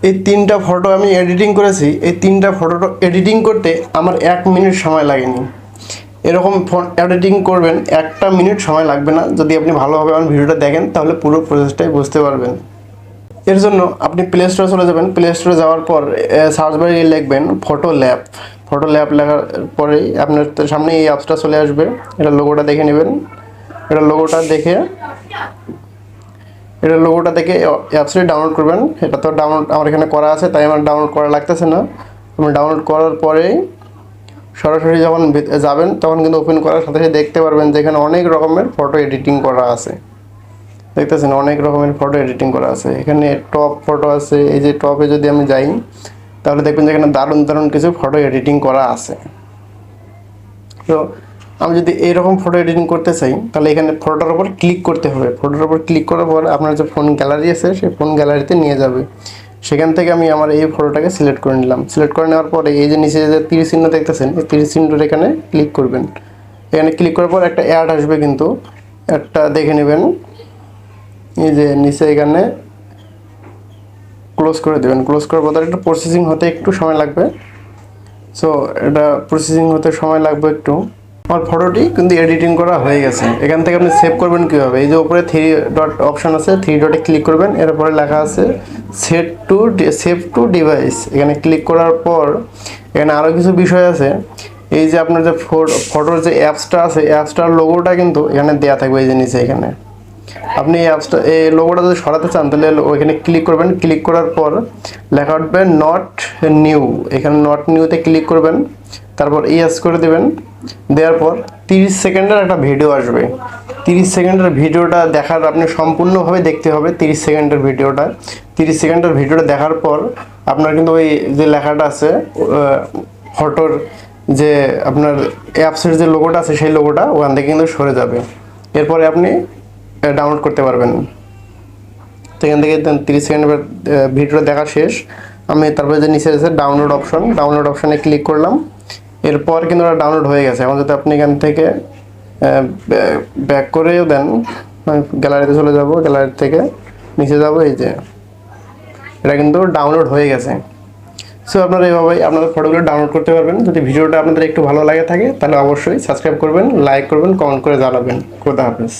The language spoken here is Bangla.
এই 3টা ফটো আমি এডিটিং করেছি। এই 3টা ফটো এডিটিং করতে আমার 1 মিনিট সময় লাগেনি। এরকম এডিটিং করবেন 1টা মিনিট সময় লাগবে না। যদি আপনি ভালোভাবে আমার ভিডিওটা দেখেন তাহলে পুরো প্রসেসটাই বুঝতে পারবেন। এর জন্য আপনি প্লে স্টোরে চলে যাবেন। প্লে স্টোরে যাওয়ার পর সার্চ বারে গিয়ে লিখবেন ফটো ল্যাব। ফটো ল্যাব লেখার পরেই আপনার সামনে এই অ্যাপসটা চলে আসবে। এটা লোগোটা দেখে নেবেন। এটা লোগোটা দেখে অ্যাপসটি ডাউনলোড করবেন। এটা তো ডাউনলোড আমার এখানে করা আছে, তাই আমার ডাউনলোড করা লাগতেছে না। আপনি ডাউনলোড করার পরেই সরাসরি যখন যাবেন তখন কিন্তু ওপেন করার সাথে সাথে দেখতে পারবেন যে এখানে অনেক রকমের ফটো এডিটিং করা আছে। দেখতেছেন অনেক রকমের ফটো এডিটিং করা আছে। এখানে টপ ফটো আছে। এই যে টপে যদি আমি যাই তাহলে দেখবেন যে এখানে দারুণ দারুণ কিছু ফটো এডিটিং করা আছে। তো আমি যদি এইরকম ফটো এডিটিং করতে চাই তাহলে এখানে ফটোটার উপর ক্লিক করতে হবে। ফটোটার উপর ক্লিক করার পর আপনার যে ফোন গ্যালারি আছে সেই ফোন গ্যালারিতে নিয়ে যাবে। সেখান থেকে আমি আমার এই ফটোটাকে সিলেক্ট করে নিলাম। সিলেক্ট করে নেওয়ার পরে এই যে নিচে যে তীর চিহ্ন দেখতেছেন, এই তীর চিহ্নটার এখানে ক্লিক করবেন। এখানে ক্লিক করার পর একটা অ্যাড আসবে, কিন্তু অ্যাডটা দেখে নেবেন। এই যে নিচে এখানে ক্লোজ করে দেবেন। ক্লোজ করার পর একটা প্রসেসিং হতে একটু সময় লাগবে। সো এটা প্রসেসিং হতে সময় লাগবে একটু। আমার ফটোটি কিন্তু এডিটিং করা হয়ে গেছে। এখান থেকে আপনি সেভ করবেন কীভাবে? এই যে উপরে 3 ডট অপশন আছে, 3 ডটে ক্লিক করবেন। এরপরে লেখা আছে সেভ টু ডিভাইস। এখানে ক্লিক করার পর এখানে আরও কিছু বিষয় আছে। এই যে আপনার যে ফটোর যে অ্যাপসটা আছে, অ্যাপসটার লোগোটা কিন্তু এখানে দেওয়া থাকবে। এই যে নিচে এখানে আপনি এই লোগোটা যদি সরাতে চান তাহলে ওইখানে ক্লিক করবেন। ক্লিক করার পর লেখা উঠবে নট নিউ। এখানে নট নিউতে ক্লিক করবেন, তারপর ইয়েস করে দেবেন। দেওয়ার পর 30 সেকেন্ডের একটা ভিডিও আসবে। 30 সেকেন্ডের ভিডিওটা দেখার আপনি সম্পূর্ণভাবে দেখতে হবে। 30 সেকেন্ডের ভিডিওটা দেখার পর আপনার কিন্তু ওই যে লেখাটা আছে ফটোর যে আপনার অ্যাপসের যে লোগোটা আছে সেই লোগোটা ওখান থেকে কিন্তু সরে যাবে। এরপরে আপনি ডাউনলোড করতে পারবেন। তো এখান থেকে 30 সেকেন্ডের ভিডিওটা দেখা শেষ। আমি তারপরে যে নিচে আছে ডাউনলোড অপশনে ক্লিক করলাম। এরপর কিন্তু ওটা ডাউনলোড হয়ে গেছে। এখন যদি আপনি এখান থেকে ব্যাক করেও দেন, গ্যালারিতে চলে যাব, গ্যালারি থেকে নিচে যাব, এই যে এটা কিন্তু ডাউনলোড হয়ে গেছে। সো আপনারা এইভাবেই আপনাদের ফটোগুলো ডাউনলোড করতে পারবেন। যদি ভিডিওটা আপনাদের একটু ভালো লাগে থাকে তাহলে অবশ্যই সাবস্ক্রাইব করবেন, লাইক করবেন, কমেন্ট করে জানাবেন। খোদা হাফেজ।